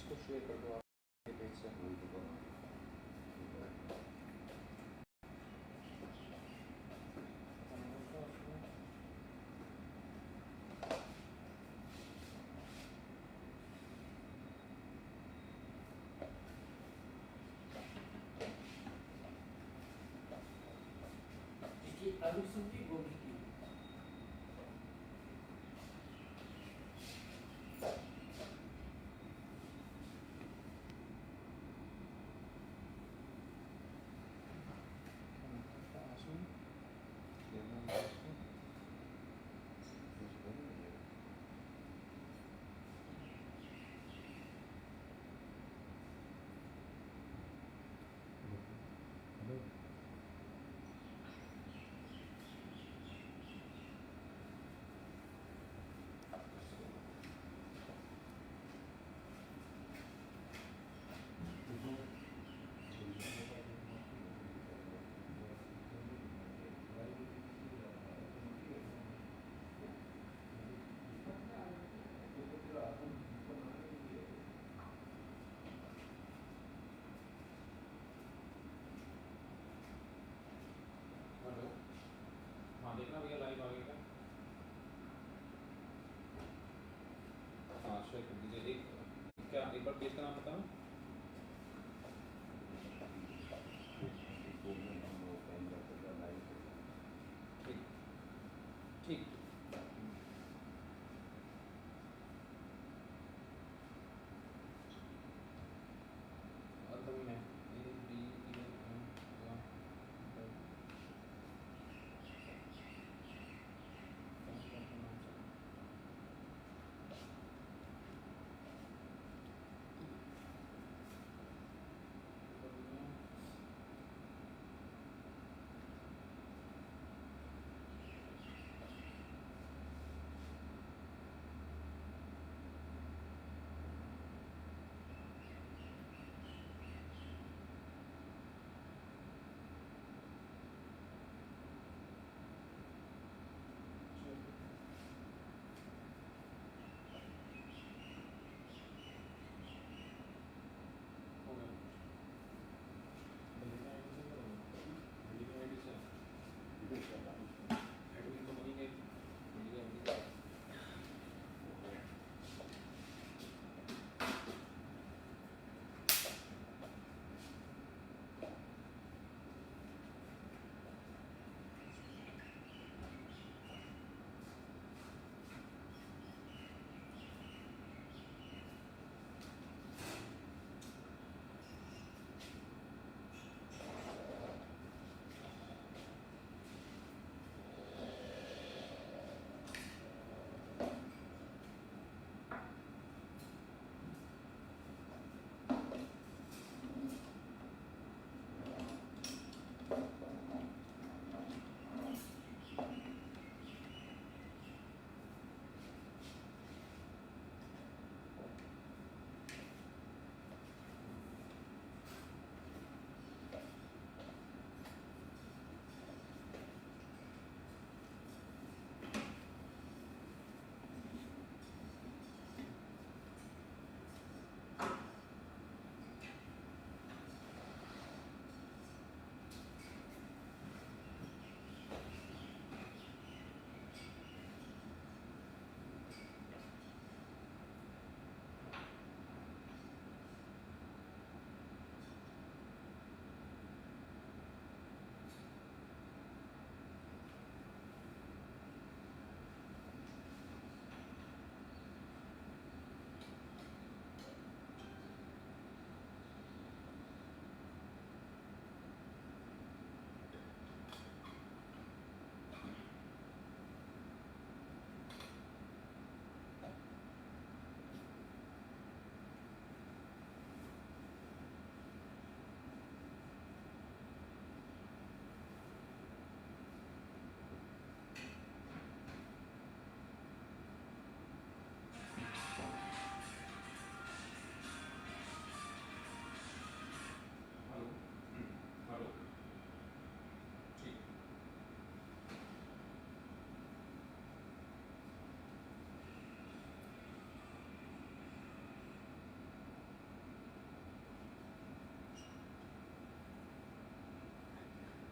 इसको शेयर कर दो आप पेज से। आलू सब्जी गोभी की हाँ देखना भैया लाइव आ गया। हाँ शेयर कर दीजिए। एक बार पेज का नाम बताना। ठीक ठीक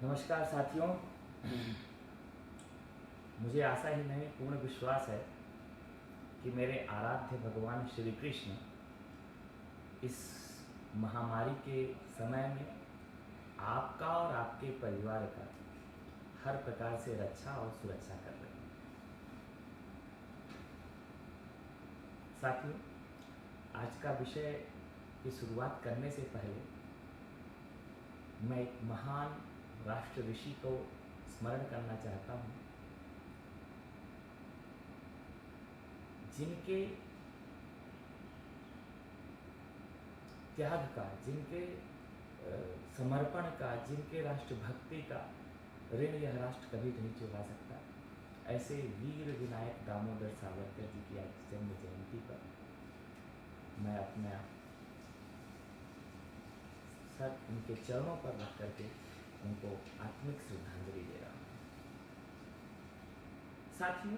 नमस्कार साथियों, मुझे आशा ही नहीं पूर्ण विश्वास है कि मेरे आराध्य भगवान श्री कृष्ण इस महामारी के समय में आपका और आपके परिवार का हर प्रकार से रक्षा और सुरक्षा कर रहे हैं। साथियों, आज का विषय की शुरुआत करने से पहले मैं एक महान राष्ट्र ऋषि को स्मरण करना चाहता हूँ, जिनके त्याग का, जिनके समर्पण का, जिनके राष्ट्रभक्ति का ऋण यह राष्ट्र कभी नहीं चुका सकता। ऐसे वीर विनायक दामोदर सावरकर जी की आज जन्म जयंती पर मैं अपना सर उनके चरणों पर रख करके उनको आत्मिक श्रद्धांजलि दे रहा हूँ। साथियों,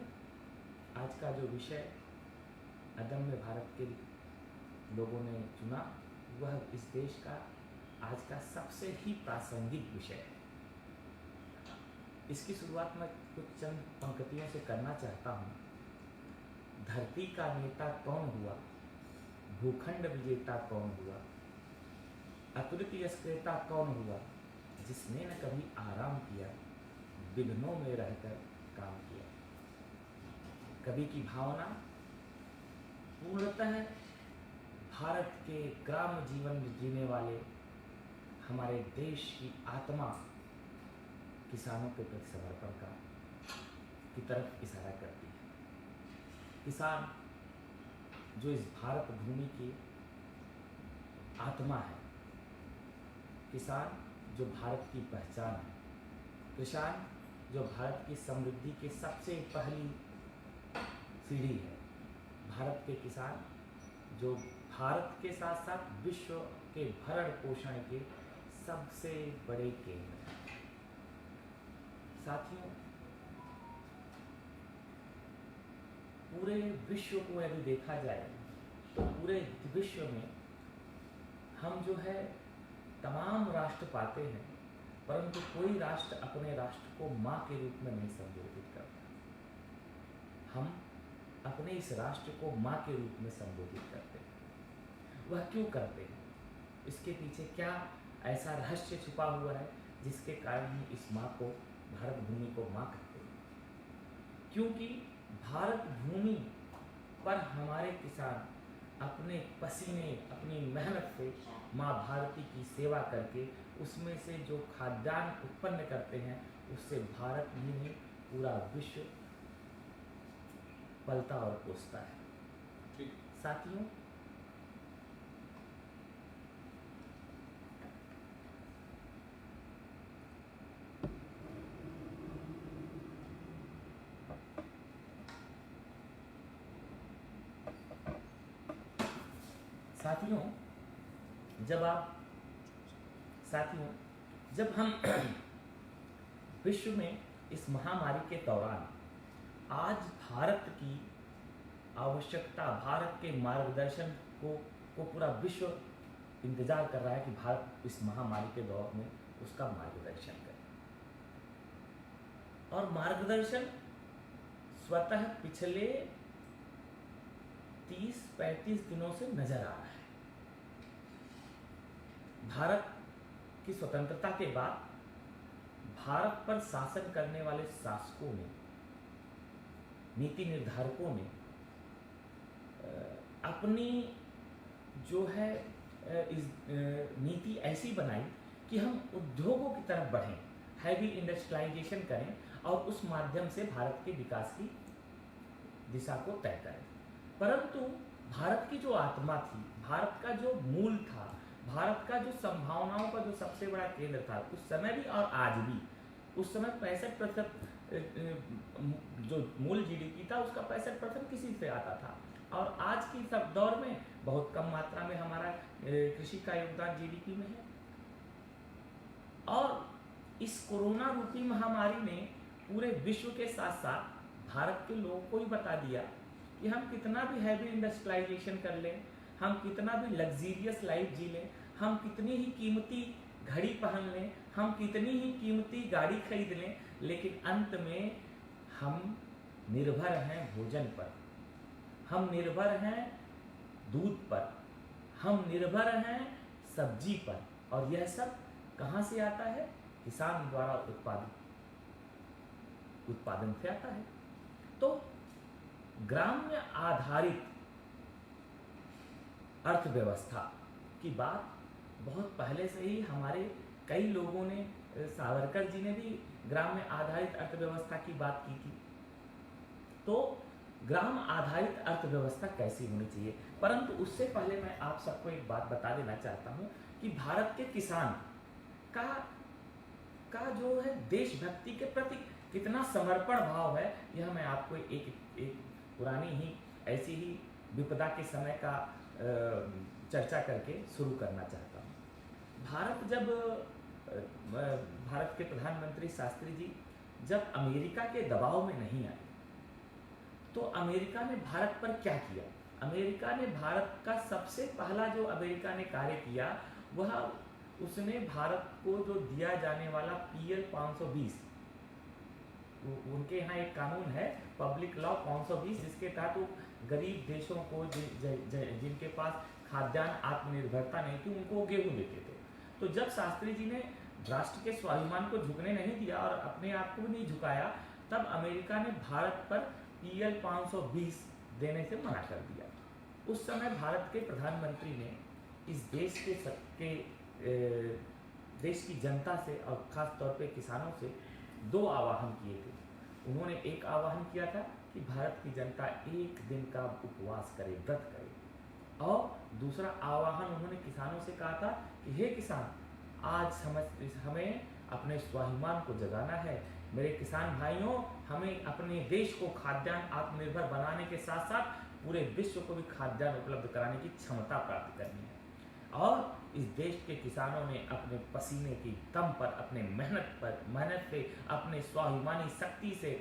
आज का जो विषय अदम्य भारत के लोगों ने चुना, वह इस देश का आज का सबसे ही प्रासंगिक विषय है। इसकी शुरुआत मैं कुछ चंद पंक्तियों से करना चाहता हूँ। धरती का नेता कौन हुआ, भूखंड विजेता कौन हुआ, अतुलित यश क्रेता कौन हुआ, जिसने न कभी आराम किया, विघ्नों में रहकर काम किया। कवि की भावना पूर्णतः भारत के ग्राम जीवन में जीने वाले हमारे देश की आत्मा किसानों के प्रति समर्पण का की तरफ इशारा करती है। किसान जो इस भारत भूमि की आत्मा है, किसान जो भारत की पहचान है, किसान जो भारत की समृद्धि की सबसे पहली सीढ़ी है, भारत के किसान जो भारत के साथ साथ विश्व के भरण पोषण के सबसे बड़े केंद्र हैं। साथियों, पूरे विश्व को यदि देखा जाए तो पूरे विश्व में हम जो है तमाम राष्ट्र पाते हैं, परंतु कोई राष्ट्र अपने राष्ट्र को माँ के रूप में नहीं संबोधित करता। हम अपने इस राष्ट्र को माँ के रूप में संबोधित करते हैं। वह क्यों करते हैं? इसके पीछे क्या ऐसा रहस्य छुपा हुआ है जिसके कारण हम इस माँ को, भारत भूमि को माँ कहते हैं? क्योंकि भारत भूमि पर हमारे किसान अपने पसीने, अपनी मेहनत से माँ भारती की सेवा करके उसमें से जो खाद्यान्न उत्पन्न करते हैं, उससे भारत ही नहीं पूरा विश्व पलता और पोसता है। साथियों, जब हम विश्व में इस महामारी के दौरान आज भारत की आवश्यकता, भारत के मार्गदर्शन को पूरा विश्व इंतजार कर रहा है कि भारत इस महामारी के दौर में उसका मार्गदर्शन करे। और मार्गदर्शन स्वतः पिछले 30-35 दिनों से नजर आ रहा है। भारत की स्वतंत्रता के बाद भारत पर शासन करने वाले शासकों ने, नीति निर्धारकों ने अपनी जो है इस नीति ऐसी बनाई कि हम उद्योगों की तरफ बढ़ें, हैवी इंडस्ट्रियलाइजेशन करें और उस माध्यम से भारत के विकास की दिशा को तय करें। परंतु भारत की जो आत्मा थी, भारत का जो मूल था, भारत का जो संभावनाओं का जो सबसे बड़ा केंद्र था उस समय भी और आज भी, उस समय 65% जो मूल जीडीपी था उसका 65% किसी से आता था, और आज की सब दौर में बहुत कम मात्रा में हमारा कृषि का योगदान जीडीपी में है। और इस कोरोना रूपी महामारी ने पूरे विश्व के साथ साथ भारत के लोगों को ही बता दिया कि हम कितना भी हैवी इंडस्ट्रियलाइजेशन कर लें, हम कितना भी लग्जीरियस लाइफ जी लें, हम कितनी ही कीमती घड़ी पहन लें, हम कितनी ही कीमती गाड़ी खरीद लें, लेकिन अंत में हम निर्भर हैं भोजन पर, हम निर्भर हैं दूध पर, हम निर्भर हैं सब्जी पर, और यह सब कहाँ से आता है? किसान द्वारा उत्पादन से आता है। तो ग्राम्य आधारित अर्थव्यवस्था की बात बहुत पहले से ही हमारे कई लोगों ने, सावरकर जी ने भी ग्राम्य आधारित अर्थव्यवस्था की बात की थी। तो ग्राम आधारित अर्थव्यवस्था कैसी होनी चाहिए, परंतु उससे पहले मैं आप सबको एक बात बता देना चाहता हूँ कि भारत के किसान का जो है देशभक्ति के प्रति कितना समर्पण भाव है, यह मैं आपको एक पुरानी ही ऐसी ही विपदा के समय का चर्चा करके शुरू करना चाहता हूँ। भारत के प्रधानमंत्री शास्त्री जी जब अमेरिका के दबाव में नहीं आए, तो अमेरिका ने भारत पर क्या किया? अमेरिका ने भारत का सबसे पहला जो अमेरिका ने कार्य किया, वह उसने भारत को जो दिया जाने वाला PL 520, उनके यहाँ एक कानून है पब्लिक लॉ 520, जिसके तहत वो गरीब देशों को जिनके पास खाद्यान्न आत्मनिर्भरता नहीं थी, उनको गेहूं देते थे। तो जब शास्त्री जी ने राष्ट्र के स्वाभिमान को झुकने नहीं दिया और अपने आप को भी नहीं झुकाया, तब अमेरिका ने भारत पर PL 520 देने से मना कर दिया। उस समय भारत के प्रधानमंत्री ने इस देश की जनता से और खास तौर पे किसानों से दो आह्वान किए थे। उन्होंने एक आह्वान किया था कि भारत की जनता एक दिन का उपवास करे, व्रत करे, और दूसरा आह्वान उन्होंने किसानों से कहा था कि हे किसान, आज हमें अपने स्वाभिमान को जगाना है। मेरे किसान भाइयों, हमें अपने देश को खाद्यान्न आत्मनिर्भर बनाने के साथ साथ पूरे विश्व को भी खाद्यान्न उपलब्ध कराने की क्षमता प्राप्त करनी है। और इस देश के किसानों ने अपने पसीने की दम पर, अपने मेहनत से, अपने स्वाभिमानी शक्ति से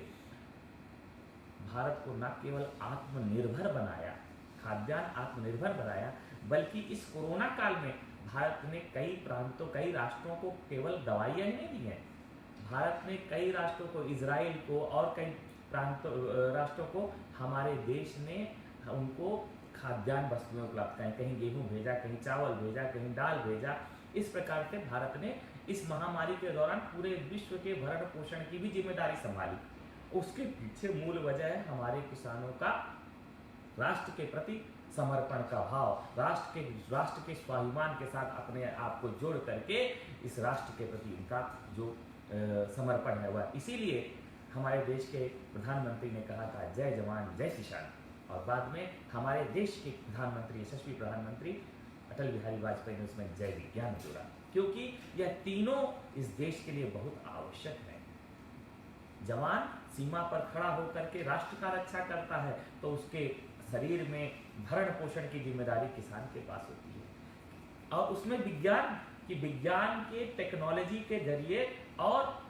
भारत को न केवल आत्मनिर्भर बनाया, खाद्यान्न आत्मनिर्भर बनाया, बल्कि इस कोरोना काल में भारत ने कई राष्ट्रों को केवल दवाइयाँ ही नहीं दी हैं। भारत ने कई राष्ट्रों को, इजराइल को और कई राष्ट्रों को, हमारे देश ने उनको खाद्यान्न वस्तुएं उपलब्ध कराई, कहीं गेहूं भेजा, कहीं चावल भेजा, कहीं दाल भेजा। इस प्रकार से भारत ने इस महामारी के दौरान पूरे विश्व के भरण पोषण की भी जिम्मेदारी संभाली। उसके पीछे मूल वजह है हमारे किसानों का राष्ट्र के प्रति समर्पण का भाव, राष्ट्र के स्वाभिमान के साथ अपने आप को जोड़ करके इस राष्ट्र के प्रति उनका जो समर्पण है वह। इसीलिए हमारे देश के प्रधानमंत्री ने कहा था जय जवान जय किसान, और बाद में हमारे देश के प्रधानमंत्री, यशस्वी प्रधानमंत्री अटल बिहारी वाजपेयी ने उसमें जय विज्ञान जोड़ा, क्योंकि यह तीनों इस देश के लिए बहुत आवश्यक है। जवान सीमा पर खड़ा होकर के राष्ट्र का रक्षा करता है, तो उसके शरीर में भरण पोषण की जिम्मेदारी किसान के पास होती है। और उसमें विज्ञान के टेक्नोलॉजी के जरिए और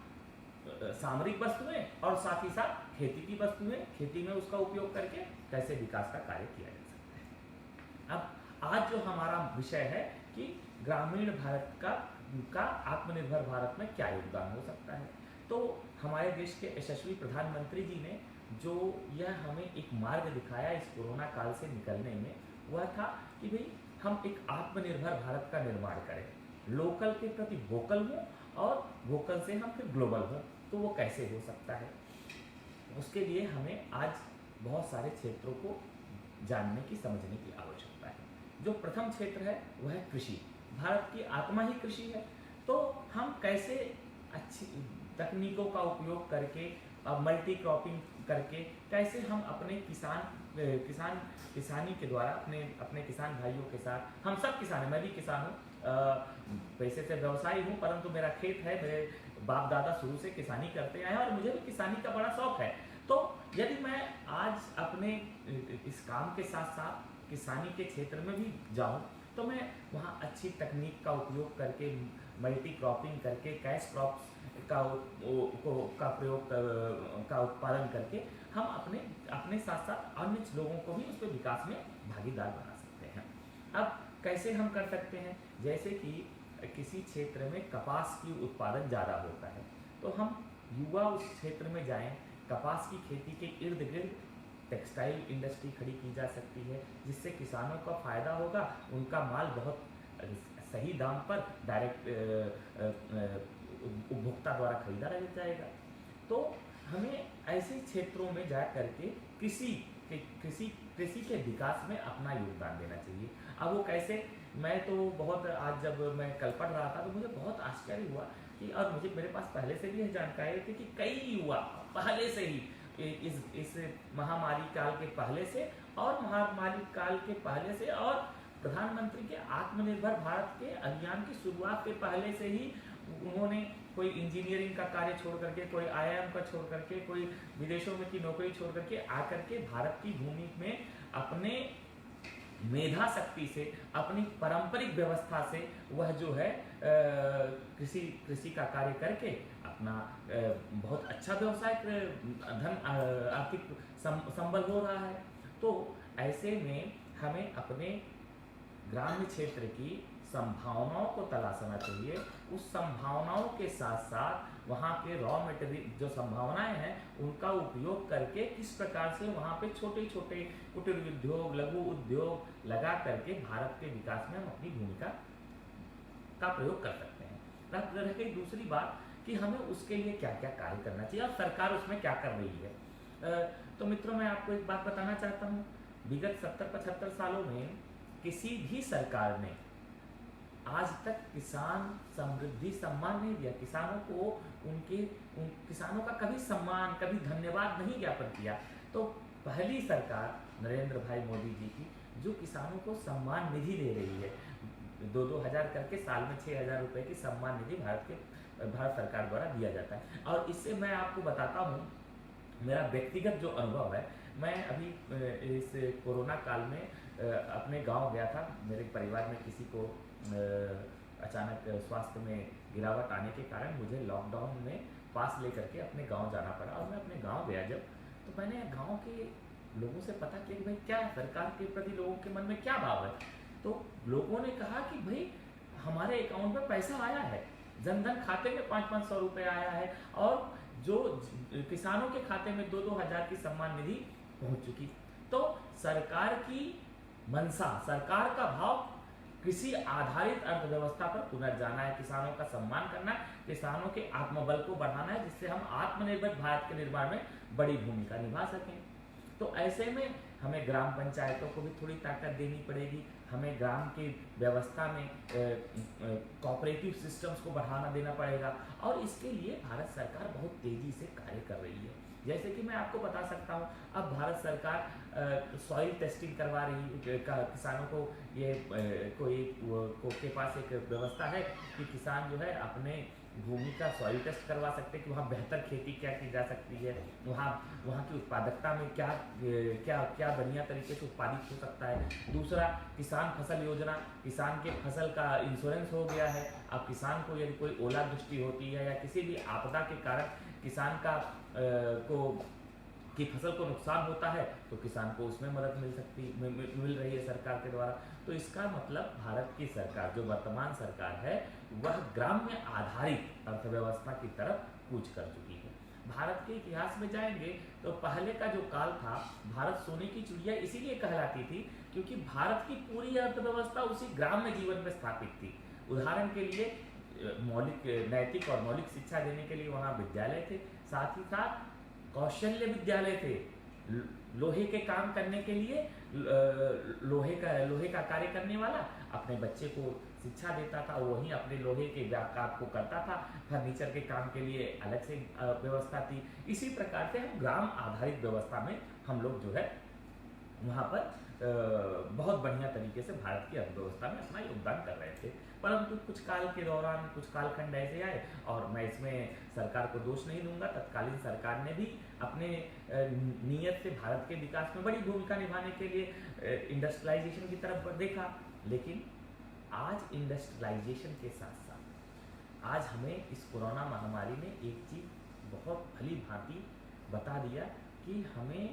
सामरिक वस्तुएं और साथ ही साथ खेती की वस्तुएं, खेती में उसका उपयोग करके कैसे विकास का कार्य किया जा सकता है। अब आज जो हमारा विषय है कि ग्रामीण भारत का आत्मनिर्भर भारत में क्या योगदान हो सकता है, तो हमारे देश के यशस्वी प्रधानमंत्री जी ने जो यह हमें एक मार्ग दिखाया इस कोरोना काल से निकलने में, वह था कि भाई हम एक आत्मनिर्भर भारत का निर्माण करें, लोकल के प्रति वोकल हो और वोकल से हम फिर ग्लोबल हो। तो वो कैसे हो सकता है? उसके लिए हमें आज बहुत सारे क्षेत्रों को जानने की, समझने की आवश्यकता है। जो प्रथम क्षेत्र है वह है कृषि। भारत की आत्मा ही कृषि है, तो हम कैसे अच्छी तकनीकों का उपयोग करके, मल्टी क्रॉपिंग करके, कैसे हम अपने किसानी के द्वारा अपने किसान भाइयों के साथ, हम सब किसान हैं, मैं भी किसान हूँ, पैसे से व्यवसायी हूँ, परंतु मेरा खेत है, मेरे बाप दादा शुरू से किसानी करते आए हैं और मुझे भी किसानी का बड़ा शौक है। तो यदि मैं आज अपने इस काम के साथ साथ किसानी के क्षेत्र में भी जाऊँ, तो मैं वहाँ अच्छी तकनीक का उपयोग करके, मल्टी क्रॉपिंग करके, कैश क्रॉप्स का प्रयोग का उत्पादन करके हम अपने साथ साथ अन्य लोगों को भी उस विकास में भागीदार बना सकते हैं। अब कैसे हम कर सकते हैं? जैसे कि किसी क्षेत्र में कपास की उत्पादन ज़्यादा होता है, तो हम युवा उस क्षेत्र में जाएं, कपास की खेती के इर्द गिर्द टेक्सटाइल इंडस्ट्री खड़ी की जा सकती है, जिससे किसानों का फ़ायदा होगा, उनका माल बहुत सही दाम पर डायरेक्ट उपभोक्ता द्वारा खरीदा रह जाएगा। तो हमें ऐसे क्षेत्रों में जा करके कृषि के विकास में अपना योगदान देना चाहिए। अब वो कैसे, मैं तो बहुत, आज जब मैं कल पढ़ रहा था तो मुझे बहुत आश्चर्य हुआ कि, और मुझे मेरे पास पहले से भी यह जानकारी थी कि कई युवा पहले से ही इस महामारी काल के पहले से और महामारी काल के पहले से और प्रधानमंत्री के आत्मनिर्भर भारत के अभियान की शुरुआत के पहले से ही उन्होंने कोई इंजीनियरिंग का कार्य छोड़ करके, कोई IIM का छोड़ करके, कोई विदेशों में की नौकरी छोड़ करके आकर के भारत की भूमि में अपने मेधा शक्ति से, अपनी पारंपरिक व्यवस्था से वह जो है कृषि का कार्य करके अपना बहुत अच्छा व्यवसाय धन आर्थिक संबल हो रहा है। तो ऐसे में हमें अपने ग्राम्य क्षेत्र की संभावनाओं को तलाशना चाहिए। उस संभावनाओं के साथ साथ वहाँ के रॉ मटेरियल जो संभावनाएं हैं उनका उपयोग करके किस प्रकार से वहाँ पे छोटे छोटे कुटीर उद्योग, लघु उद्योग लगा करके भारत के विकास में हम अपनी भूमिका का प्रयोग कर सकते हैं। रह गई दूसरी बात कि हमें उसके लिए क्या क्या कार्य करना चाहिए और सरकार उसमें क्या कर रही है। तो मित्रों, मैं आपको एक बात बताना चाहता हूँ, विगत 70-75 सालों में किसी भी सरकार ने आज तक किसान समृद्धि सम्मान नहीं दिया। किसानों को किसानों का कभी सम्मान, कभी धन्यवाद नहीं ज्ञापन किया। तो पहली सरकार नरेंद्र भाई मोदी जी की, जो किसानों को सम्मान निधि दे रही है, 2-2 हज़ार करके साल में 6,000 रुपये की सम्मान निधि भारत सरकार द्वारा दिया जाता है। और इससे मैं आपको बताता हूँ, मेरा व्यक्तिगत जो अनुभव है, मैं अभी इस कोरोना काल में अपने गांव गया था। मेरे परिवार में किसी को अचानक स्वास्थ्य में गिरावट आने के कारण मुझे लॉकडाउन में पास लेकर के अपने गांव जाना पड़ा। और मैं अपने गांव गया जब, तो मैंने गांव के लोगों से पता किया कि भाई क्या सरकार के प्रति लोगों के मन में क्या भाव है। तो लोगों ने कहा कि भाई हमारे अकाउंट में पैसा आया है, जनधन खाते में 500-500 रुपये आया है, और जो किसानों के खाते में 2-2 हज़ार की सम्मान निधि पहुंच चुकी। तो सरकार की मंशा, सरकार का भाव कृषि आधारित अर्थव्यवस्था पर पुनर्जाना है, किसानों का सम्मान करना है, किसानों के आत्मबल को बढ़ाना है, जिससे हम आत्मनिर्भर भारत के निर्माण में बड़ी भूमिका निभा सकें। तो ऐसे में हमें ग्राम पंचायतों को भी थोड़ी ताकत देनी पड़ेगी। हमें ग्राम की व्यवस्था में कोऑपरेटिव सिस्टम्स को बढ़ाना देना पड़ेगा। और इसके लिए भारत सरकार बहुत तेज़ी से कार्य कर रही है। जैसे कि मैं आपको बता सकता हूँ, अब भारत सरकार सॉइल टेस्टिंग करवा रही, किसानों को ये के पास एक व्यवस्था है कि किसान जो है अपने भूमि का सॉइल टेस्ट करवा सकते हैं कि वहाँ बेहतर खेती क्या की जा सकती है, वहाँ की उत्पादकता में क्या बढ़िया तरीके से उत्पादित हो सकता है। दूसरा, किसान फसल योजना, किसान के फसल का इंश्योरेंस हो गया है। अब किसान को यदि कोई ओलावृष्टि होती है या किसी भी आपदा के कारण किसान की फसल को नुकसान होता है, तो किसान को उसमें मदद मिल रही है सरकार के द्वारा। तो इसका मतलब भारत की सरकार, जो वर्तमान सरकार है, वह ग्राम्य आधारित अर्थव्यवस्था की तरफ कूच कर चुकी है। भारत के इतिहास में जाएंगे तो पहले का जो काल था, भारत सोने की चिड़िया इसीलिए कहलाती थी क्योंकि भारत की पूरी अर्थव्यवस्था उसी ग्राम्य जीवन में स्थापित थी। उदाहरण के लिए नैतिक और मौलिक शिक्षा देने के लिए वहाँ विद्यालय थे, साथ ही साथ कौशल्य विद्यालय थे। लोहे के काम करने के लिए लोहे का कार्य करने वाला अपने बच्चे को शिक्षा देता था, वहीं अपने लोहे के काम को करता था। फर्नीचर के काम के लिए अलग से व्यवस्था थी। इसी प्रकार से हम ग्राम आधारित व्यवस्था में हम लोग जो है वहाँ पर बहुत बढ़िया तरीके से भारत की अर्थव्यवस्था में अपना योगदान कर रहे थे। परंतु कुछ काल के दौरान कुछ कालखंड ऐसे आए, और मैं इसमें सरकार को दोष नहीं दूंगा, तत्कालीन सरकार ने भी अपने नीयत से भारत के विकास में बड़ी भूमिका निभाने के लिए इंडस्ट्रियलाइजेशन की तरफ देखा। लेकिन आज इंडस्ट्रियलाइजेशन के साथ साथ आज हमें इस कोरोना महामारी ने एक चीज़ बहुत भली भांति बता दिया कि हमें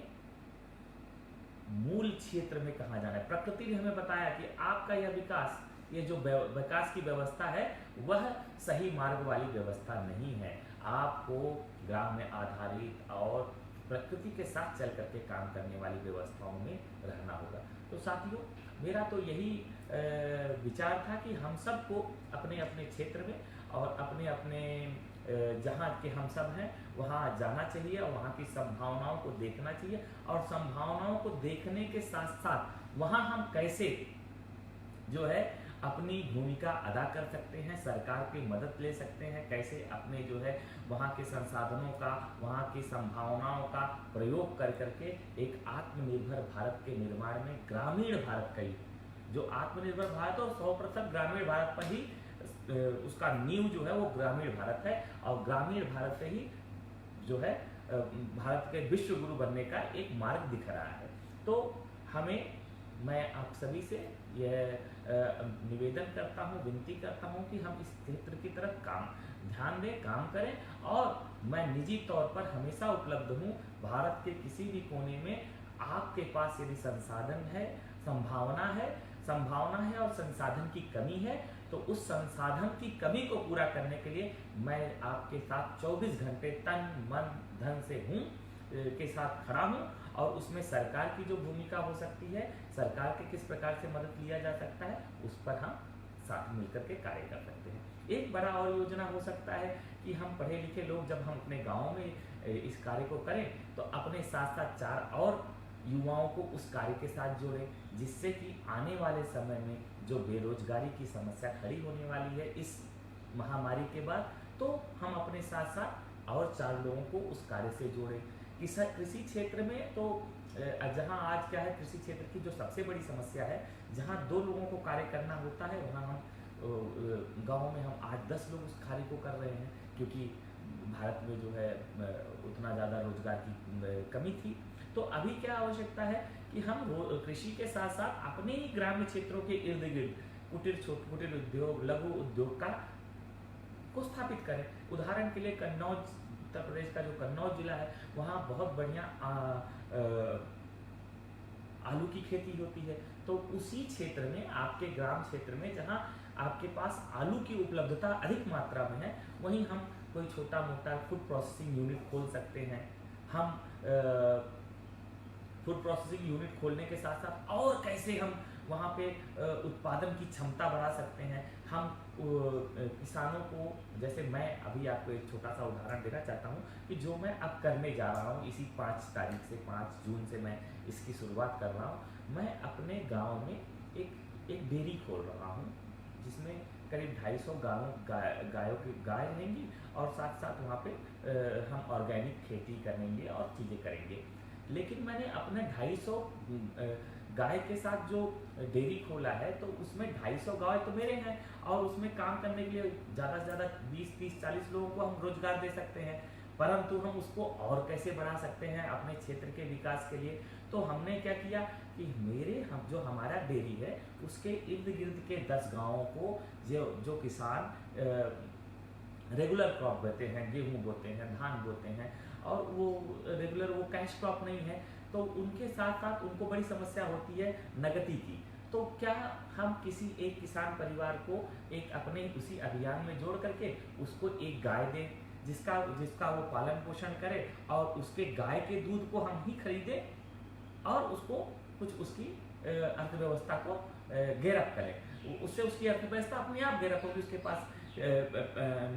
मूल क्षेत्र में कहाँ जाना है। प्रकृति ने हमें बताया कि आपका यह विकास ये जो विकास की व्यवस्था है वह सही मार्ग वाली व्यवस्था नहीं है। आपको ग्राम में आधारित और प्रकृति के साथ चल करके काम करने वाली व्यवस्थाओं में रहना होगा। तो साथियों, मेरा तो यही विचार था कि हम सबको अपने अपने क्षेत्र में और अपने अपने जहाँ के हम सब हैं वहाँ जाना चाहिए और वहाँ की संभावनाओं को देखना चाहिए, और संभावनाओं को देखने के साथ साथ वहाँ हम कैसे जो है अपनी भूमिका अदा कर सकते हैं, सरकार की मदद ले सकते हैं, कैसे अपने जो है वहाँ के संसाधनों का, वहाँ की संभावनाओं का प्रयोग कर करके एक आत्मनिर्भर भारत के निर्माण में ग्रामीण भारत का ही जो आत्मनिर्भर भारत और सर्वप्रथम ग्रामीण भारत पर ही उसका नींव जो है वो ग्रामीण भारत है, और ग्रामीण भारत से ही जो है भारत के विश्व गुरु बनने का एक मार्ग दिख रहा है। तो मैं आप सभी से यह निवेदन करता हूँ, विनती करता हूँ कि हम इस क्षेत्र की तरफ ध्यान दें, काम करें, और मैं निजी तौर पर हमेशा उपलब्ध हूँ। भारत के किसी भी कोने में आपके पास यदि संसाधन है, संभावना है और संसाधन की कमी है, तो उस संसाधन की कमी को पूरा करने के लिए मैं आपके साथ 24 घंटे तन मन धन से के साथ खड़ा हूँ, और उसमें सरकार की जो भूमिका हो सकती है, सरकार के किस प्रकार से मदद लिया जा सकता है, उस पर हम साथ मिलकर के कार्य कर सकते हैं। एक बड़ा और योजना हो सकता है कि हम पढ़े लिखे लोग जब हम अपने गाँव में इस कार्य को करें तो अपने साथ साथ 4 और युवाओं को उस कार्य के साथ जोड़ें, जिससे कि आने वाले समय में जो बेरोजगारी की समस्या खड़ी होने वाली है इस महामारी के बाद, तो हम अपने साथ साथ और 4 लोगों को उस कार्य से जोड़ें। कृषि क्षेत्र में तो जहां आज क्या है, कृषि क्षेत्र की जो सबसे बड़ी समस्या है, जहां 2 लोगों को कार्य करना होता है, वहां हम गाँव में हम 8-10 लोग उस कार्य को कर रहे हैं, क्योंकि भारत में जो है उतना ज़्यादा रोजगार की कमी थी। तो अभी क्या आवश्यकता है कि हम कृषि के साथ साथ अपने ही ग्रामीण क्षेत्रों के इर्द गिर्द कुटीर उद्योग, लघु उद्योग को स्थापित करें। उदाहरण के लिए कन्नौज, उत्तर प्रदेश का जो कन्नौज जिला है, वहाँ बहुत बढ़िया आलू की खेती होती है। तो उसी क्षेत्र में, आपके ग्राम क्षेत्र में जहाँ आपके पास आलू की उपलब्धता अधिक मात्रा में है, वहीं हम कोई छोटा मोटा फूड प्रोसेसिंग यूनिट खोल सकते हैं। हम फूड प्रोसेसिंग यूनिट खोलने के साथ साथ और कैसे हम वहाँ पे उत्पादन की क्षमता बढ़ा सकते हैं। हम किसानों को, जैसे मैं अभी आपको एक छोटा सा उदाहरण देना चाहता हूँ कि जो मैं अब करने जा रहा हूँ, इसी 5 तारीख से 5 जून से मैं इसकी शुरुआत कर रहा हूँ। मैं अपने गांव में एक डेयरी खोल रहा हूँ, जिसमें करीब 250 गायों की गाय रहेंगी, और साथ साथ वहाँ पे हम ऑर्गेनिक खेती करेंगे और चीज़ें करेंगे। लेकिन मैंने अपने 250 गाय के साथ जो डेयरी खोला है, तो उसमें 250 गाय तो मेरे हैं, और उसमें काम करने के लिए ज़्यादा से ज़्यादा 20, 30, 40 लोगों को हम रोजगार दे सकते हैं। परंतु हम उसको और कैसे बढ़ा सकते हैं अपने क्षेत्र के विकास के लिए। तो हमने क्या किया कि जो हमारा डेयरी है, उसके इर्द गिर्द के 10 गाँवों को जो किसान रेगुलर क्रॉप बोते हैं, गेहूँ बोते हैं, धान बोते हैं, और वो रेगुलर वो कैश क्रॉप नहीं है, तो उनके साथ साथ उनको बड़ी समस्या होती है नगदी की। तो क्या हम किसी एक किसान परिवार को एक अपने उसी अभियान में जोड़ करके उसको एक गाय दें, जिसका वो पालन पोषण करे, और उसके गाय के दूध को हम ही खरीदें और उसको कुछ उसकी अर्थव्यवस्था को गेरअप करें। उससे उसकी अर्थव्यवस्था अपने आप गेरअप होगी, उसके पास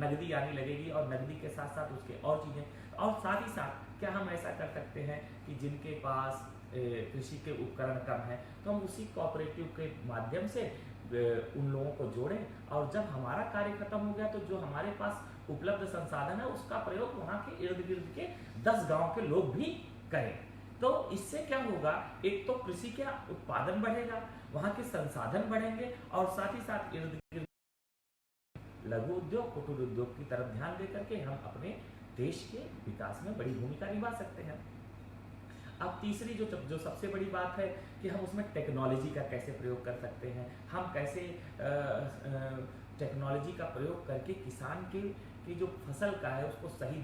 नगदी आने लगेगी, और नगदी के साथ साथ उसके और चीज़ें। और साथ ही साथ क्या हम ऐसा कर सकते हैं कि जिनके पास कृषि के उपकरण कम है, तो हम उसी कोऑपरेटिव के माध्यम से उन लोगों को जोड़ें, और जब हमारा कार्य खत्म हो गया तो जो हमारे पास उपलब्ध संसाधन है उसका प्रयोग वहाँ के इर्द गिर्द के 10 गाँव के लोग भी करें। तो इससे क्या होगा, एक तो कृषि का उत्पादन बढ़ेगा, वहाँ के संसाधन बढ़ेंगे, और साथ ही साथ इर्द गिर्द लघु उद्योग, कुटीर उद्योग की तरफ ध्यान दे करके हम अपने देश के विकास में बड़ी भूमिका निभा सकते हैं। अब तीसरी जो सबसे बड़ी बात है कि हम उसमें टेक्नोलॉजी का कैसे प्रयोग कर सकते हैं। हम कैसे टेक्नोलॉजी का प्रयोग करके किसान कि जो फसल का है उसको सही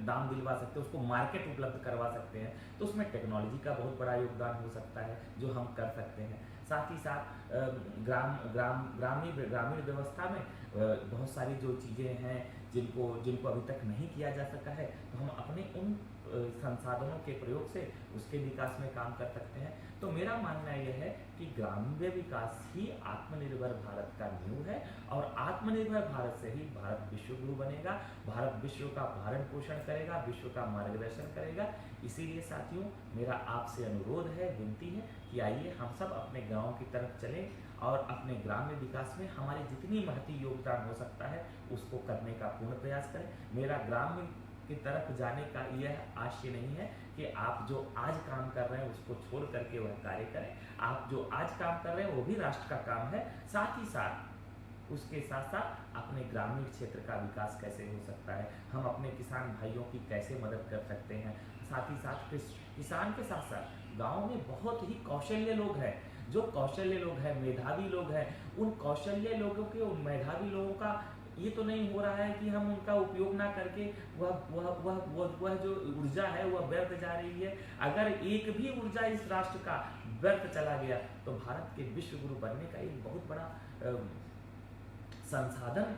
दाम दिलवा सकते हैं, उसको मार्केट उपलब्ध करवा सकते हैं, तो उसमें टेक्नोलॉजी का बहुत बड़ा योगदान हो सकता है जो हम कर सकते हैं। साथ ही साथ ग्रामीण व्यवस्था में बहुत सारी जो चीज़ें हैं जिनको अभी तक नहीं किया जा सका है, तो हम अपने उन संसाधनों के प्रयोग से उसके विकास में काम कर सकते हैं। तो मेरा मानना यह है कि ग्रामीण विकास ही आत्मनिर्भर भारत का नींव है, और आत्मनिर्भर भारत से ही भारत विश्व गुरु बनेगा, भारत विश्व का भरण पोषण करेगा, विश्व का मार्गदर्शन करेगा। इसीलिए साथियों, मेरा आपसे अनुरोध है, विनती है कि आइए हम सब अपने गाँव की तरफ चलें और अपने ग्राम्य विकास में हमारी जितनी महती योगदान हो सकता है उसको करने का पूर्ण प्रयास करें। मेरा ग्राम्य की तरफ जाने का यह आशय नहीं है कि आप जो आज काम कर रहे हैं उसको छोड़ करके वह कार्य करें। आप जो आज काम कर रहे हैं वो भी राष्ट्र का काम है, साथ ही साथ उसके साथ साथ अपने ग्रामीण क्षेत्र का विकास कैसे हो सकता है, हम अपने किसान भाइयों की कैसे मदद कर सकते हैं। साथ ही साथ किसान के साथ साथ गाँव में बहुत ही कौशल्य लोग हैं, जो कौशल्य लोग हैं, मेधावी लोग हैं, उन कौशल्य लोगों के, उन मेधावी लोगों का ये तो नहीं हो रहा है कि हम उनका उपयोग ना करके वह जो ऊर्जा है वह व्यर्थ जा रही है। अगर एक भी ऊर्जा इस राष्ट्र का व्यर्थ चला गया तो भारत के विश्व गुरु बनने का एक बहुत बड़ा संसाधन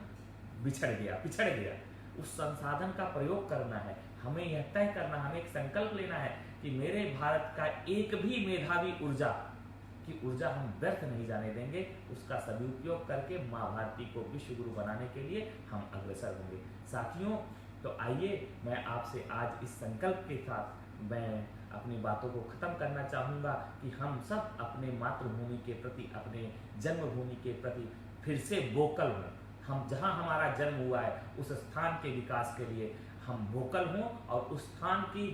पिछड़ गया। उस संसाधन का प्रयोग करना है, हमें यह तय करना, हमें एक संकल्प लेना है कि मेरे भारत का एक भी मेधावी ऊर्जा की ऊर्जा हम व्यर्थ नहीं जाने देंगे, उसका सदुपयोग करके माँ भारती को विश्व गुरु बनाने के लिए हम अग्रसर होंगे। साथियों, तो आइए मैं आपसे आज इस संकल्प के साथ मैं अपनी बातों को ख़त्म करना चाहूँगा कि हम सब अपने मातृभूमि के प्रति, अपने जन्मभूमि के प्रति फिर से वोकल हों। हम जहाँ हमारा जन्म हुआ है उस स्थान के विकास के लिए हम वोकल हों और उस स्थान की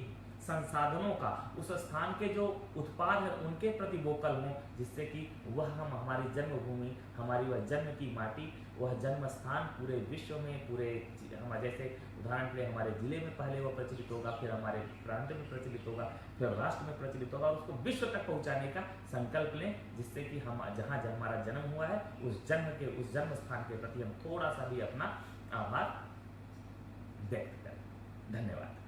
संसाधनों का, उस स्थान के जो उत्पाद हैं उनके प्रति वोकल हों, जिससे कि वह हम हमारी जन्मभूमि, हमारी वह जन्म की माटी, वह जन्म स्थान पूरे विश्व में, पूरे हमारे जैसे उदाहरण के लिए हमारे ज़िले में पहले वह प्रचलित होगा, फिर हमारे प्रांत में प्रचलित होगा, फिर राष्ट्र में प्रचलित होगा, और उसको विश्व तक पहुँचाने का संकल्प लें, जिससे कि हम जहाँ हमारा जन्म हुआ है उस जन्म स्थान के प्रति हम थोड़ा सा भी अपना आभार व्यक्त करें। धन्यवाद।